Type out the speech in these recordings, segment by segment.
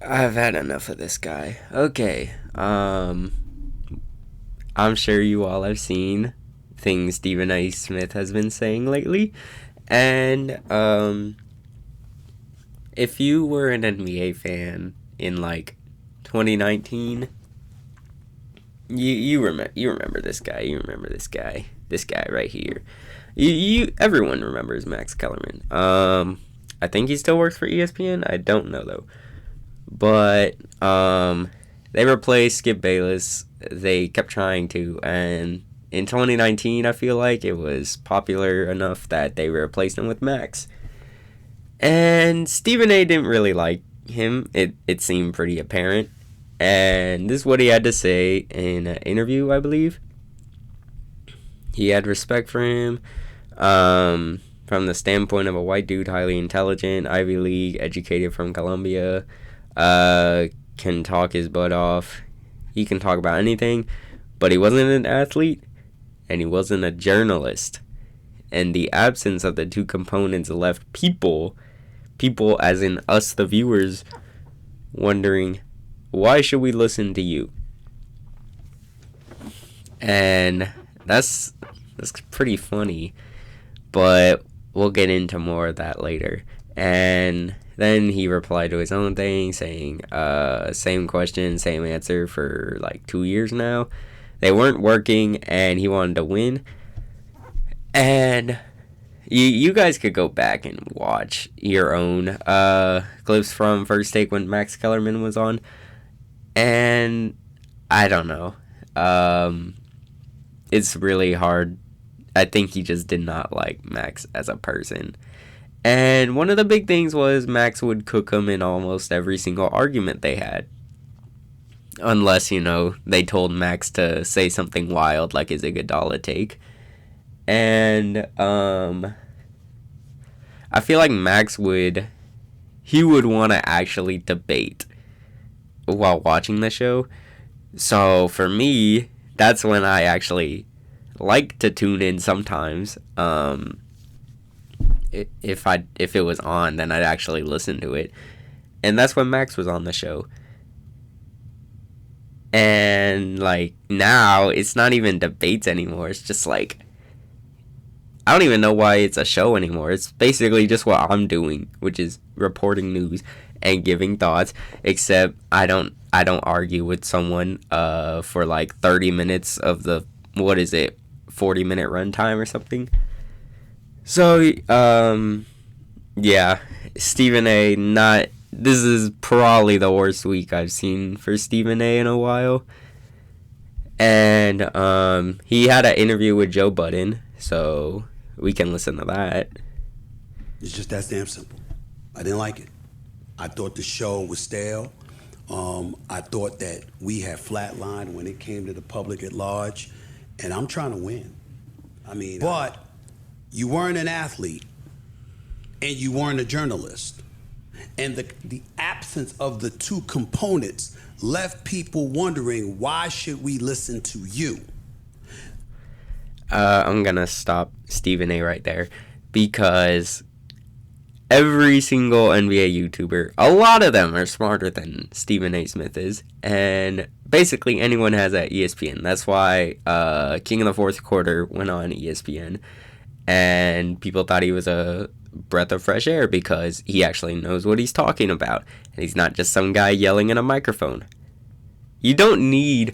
I've had enough of this guy. Okay. I'm sure you all have seen things Stephen A. Smith has been saying lately. And if you were an NBA fan in like 2019, you remember this guy. You remember this guy. This guy right here. You everyone remembers Max Kellerman. I think he still works for ESPN. I don't know though. But they replaced Skip Bayless. They kept trying to, and in 2019, I feel like it was popular enough that they replaced him with Max. And Stephen A. didn't really like him. It seemed pretty apparent. And this is what he had to say in an interview, I believe. He had respect for him from the standpoint of a white dude, highly intelligent, Ivy League, educated from Columbia, can talk his butt off. He can talk about anything, but he wasn't an athlete, and he wasn't a journalist. And the absence of the two components left people as in us, the viewers, wondering, why should we listen to you? And that's pretty funny, but we'll get into more of that later. And then he replied to his own thing, saying, same question, same answer for like 2 years now. They weren't working, and he wanted to win. And you guys could go back and watch your own clips from First Take when Max Kellerman was on. And I don't know. It's really hard. I think he just did not like Max as a person. And one of the big things was Max would cook him in almost every single argument they had. Unless, they told Max to say something wild like his Iguodala take. And I feel like Max would want to actually debate while watching the show. So for me, that's when I actually like to tune in sometimes. If it was on, then I'd actually listen to it. And that's when Max was on the show. And like now it's not even debates anymore. It's just like, I don't even know why it's a show anymore. It's basically just what I'm doing, which is reporting news and giving thoughts, except I don't argue with someone for like 30 minutes of the 40-minute runtime or something. So yeah, Stephen A. This is probably the worst week I've seen for Stephen A. in a while. And he had an interview with Joe Budden, so we can listen to that. It's just that damn simple. I didn't like it. I thought the show was stale. I thought that we had flatlined when it came to the public at large, and I'm trying to win. But you weren't an athlete, and you weren't a journalist. And the absence of the two components left people wondering, why should we listen to you? I'm gonna stop Stephen A. right there, because every single NBA YouTuber, a lot of them are smarter than Stephen A. Smith is, and basically anyone has at ESPN. That's why King of the Fourth Quarter went on ESPN, and people thought he was a breath of fresh air because he actually knows what he's talking about, and he's not just some guy yelling in a microphone. You don't need,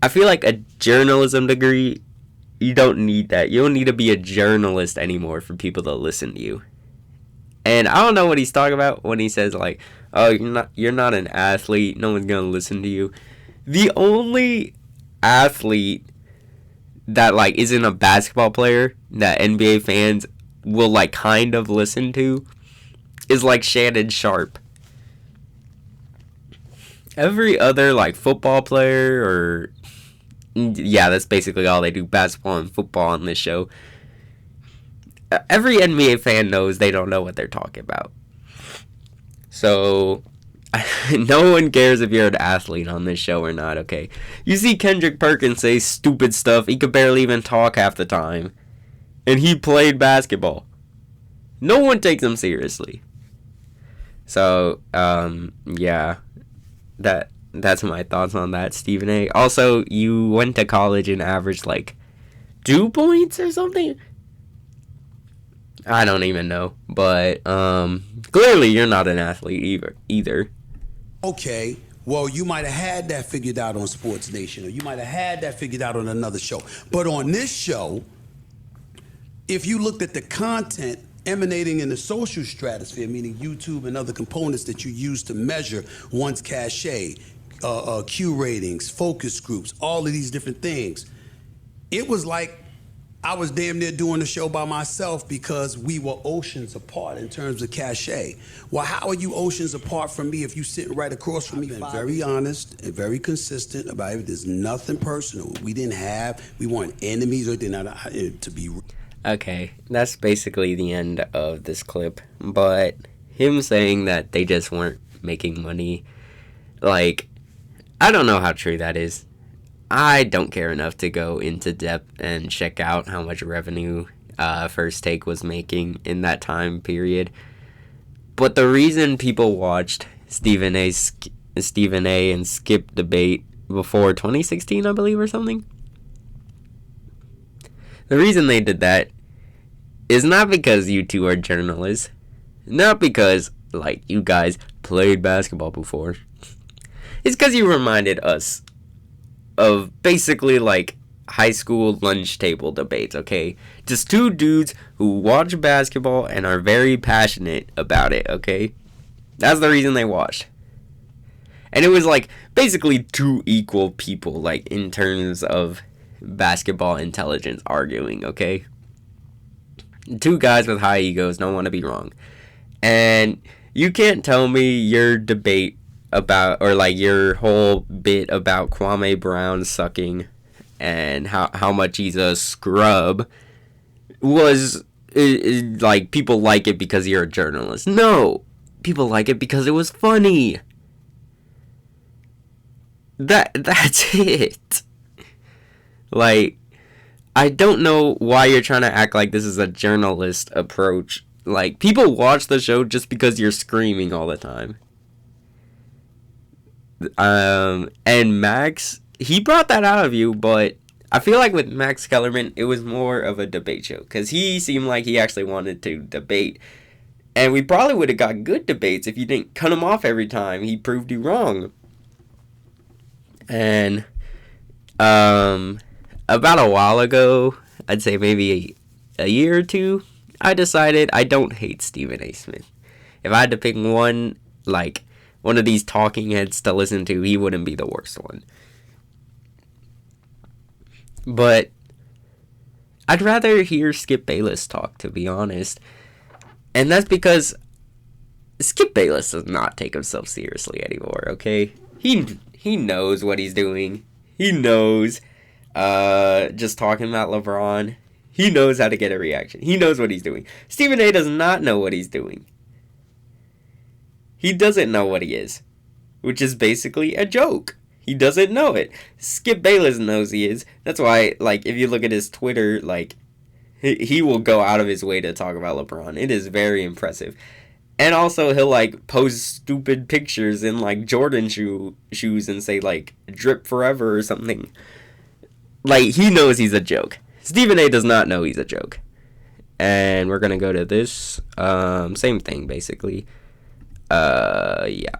I feel like, a journalism degree. You don't need that. You don't need to be a journalist anymore for people to listen to you. And I don't know what he's talking about when he says like, "Oh, you're not an athlete. No one's gonna listen to you." The only athlete that like isn't a basketball player that NBA fans will like kind of listen to is like Shannon Sharp. Every other like football player, or yeah, that's basically all they do, basketball and football on this show. Every NBA fan knows they don't know what they're talking about. So no one cares if you're an athlete on this show or not, okay? You see Kendrick Perkins say stupid stuff. He could barely even talk half the time. And he played basketball. No one takes him seriously. So, yeah, that's my thoughts on that, Stephen A. Also, you went to college and averaged like 2 points or something. I don't even know, but clearly you're not an athlete either. Okay, well, you might have had that figured out on Sports Nation, or you might have had that figured out on another show. But on this show, if you looked at the content emanating in the social stratosphere, meaning YouTube and other components that you use to measure one's cachet, Q ratings, focus groups, all of these different things, it was like I was damn near doing the show by myself because we were oceans apart in terms of cachet. Well, how are you oceans apart from me if you sitting right across from me? I've been very honest and very consistent about it. There's nothing personal. We weren't enemies or anything to be. Okay, that's basically the end of this clip. But him saying that they just weren't making money, like, I don't know how true that is. I don't care enough to go into depth and check out how much revenue First Take was making in that time period. But the reason people watched Stephen A. and Skip debate before 2016, I believe, or something, the reason they did that is not because you two are journalists, not because, like, you guys played basketball before. It's because you reminded us of basically, like, high school lunch table debates, okay? Just two dudes who watch basketball and are very passionate about it, okay? That's the reason they watched. And it was, like, basically two equal people, like, in terms of basketball intelligence arguing, okay? Two guys with high egos don't want to be wrong. And you can't tell me your debate about, or like your whole bit about Kwame Brown sucking and how much he's a scrub was like people like it because you're a journalist. No, people like it because it was funny. That's it. Like, I don't know why you're trying to act like this is a journalist approach. Like, people watch the show just because you're screaming all the time. And Max, he brought that out of you, but I feel like with Max Kellerman, it was more of a debate show. Because he seemed like he actually wanted to debate. And we probably would have got good debates if you didn't cut him off every time he proved you wrong. And, about a while ago, I'd say maybe a year or two, I decided I don't hate Stephen A. Smith. If I had to pick one, like, one of these talking heads to listen to, he wouldn't be the worst one. But I'd rather hear Skip Bayless talk, to be honest. And that's because Skip Bayless does not take himself seriously anymore, okay? He knows what he's doing. He knows. Just talking about LeBron, he knows how to get a reaction. He knows what he's doing. Stephen A. does not know what he's doing. He doesn't know what he is, which is basically a joke. He doesn't know it. Skip Bayless knows he is. That's why, like, if you look at his Twitter, like, he will go out of his way to talk about LeBron. It is very impressive. And also, he'll, like, post stupid pictures in, like, Jordan shoes and say, like, drip forever or something. Like, he knows he's a joke. Stephen A. does not know he's a joke. And we're gonna go to this. Same thing, basically. Yeah.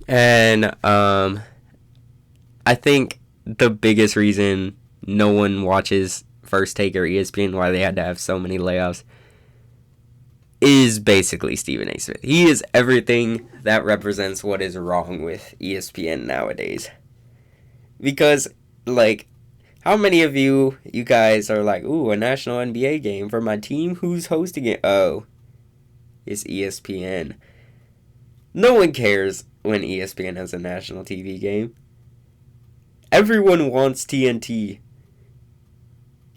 And, I think the biggest reason no one watches First Take or ESPN, why they had to have so many layoffs, is basically Stephen A. Smith. He is everything that represents what is wrong with ESPN nowadays. Because, like, how many of you guys are like, ooh, a national NBA game for my team? Who's hosting it? Oh, it's ESPN. No one cares when ESPN has a national TV game. Everyone wants TNT.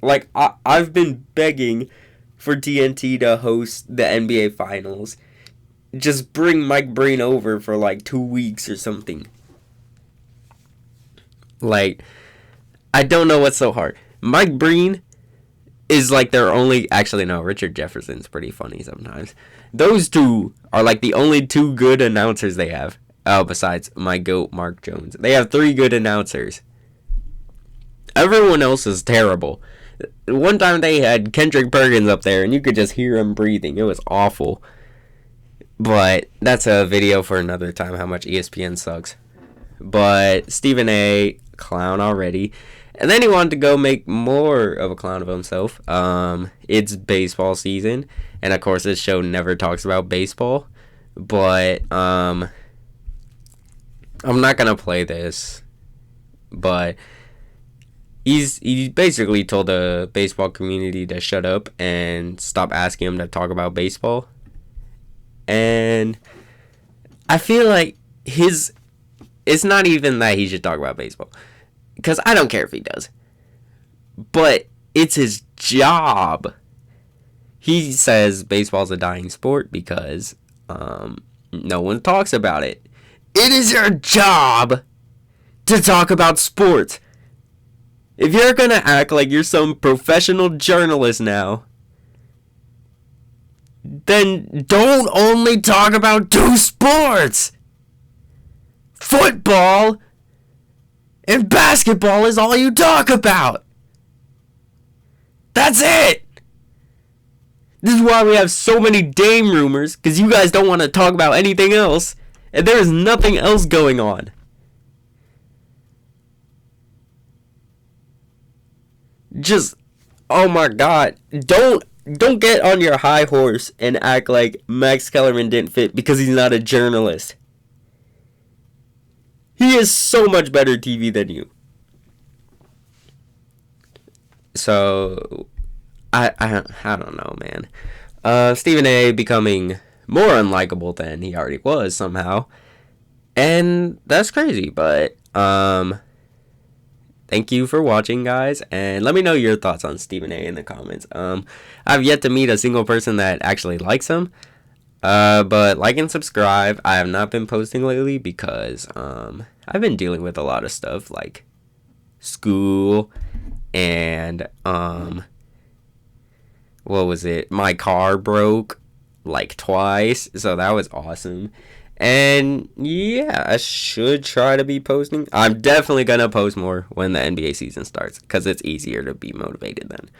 Like, I've been begging for TNT to host the NBA Finals. Just bring Mike Breen over for like 2 weeks or something. Like, I don't know what's so hard. Mike Breen is like their only... Actually, no, Richard Jefferson's pretty funny sometimes. Those two are like the only two good announcers they have. Oh, besides my GOAT, Mark Jones. They have 3 good announcers. Everyone else is terrible. One time they had Kendrick Perkins up there, and you could just hear him breathing. It was awful. But that's a video for another time, how much ESPN sucks. But Stephen A., clown already. And then he wanted to go make more of a clown of himself. It's baseball season. And, of course, this show never talks about baseball. But I'm not going to play this. But he basically told the baseball community to shut up and stop asking him to talk about baseball. And I feel like it's not even that he should talk about baseball, because I don't care if he does, but it's his job. He says baseball's a dying sport because no one talks about it. It is your job to talk about sports. If you're gonna act like you're some professional journalist now, then don't only talk about 2 sports. Football and basketball is all you talk about. That's it. This is why we have so many Dame rumors, because you guys don't want to talk about anything else, and there is nothing else going on. Just, oh my God, don't get on your high horse and act like Max Kellerman didn't fit because he's not a journalist. He is so much better TV than you. So, I don't know, man. Stephen A. becoming more unlikable than he already was somehow. And that's crazy, but, thank you for watching, guys, and let me know your thoughts on Stephen A. in the comments. I've yet to meet a single person that actually likes him, but like and subscribe. I have not been posting lately because I've been dealing with a lot of stuff like school and what was it? My car broke like twice, so that was awesome. And yeah, I should try to be posting. I'm definitely going to post more when the NBA season starts, because it's easier to be motivated then.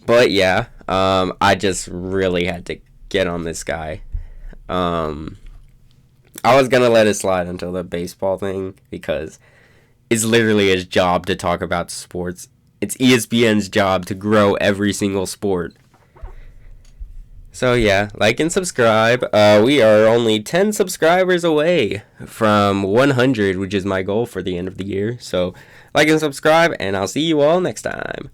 But yeah, I just really had to get on this guy. I was going to let it slide until the baseball thing, because it's literally his job to talk about sports. It's ESPN's job to grow every single sport. So yeah, like and subscribe. We are only 10 subscribers away from 100, which is my goal for the end of the year. So like and subscribe, and I'll see you all next time.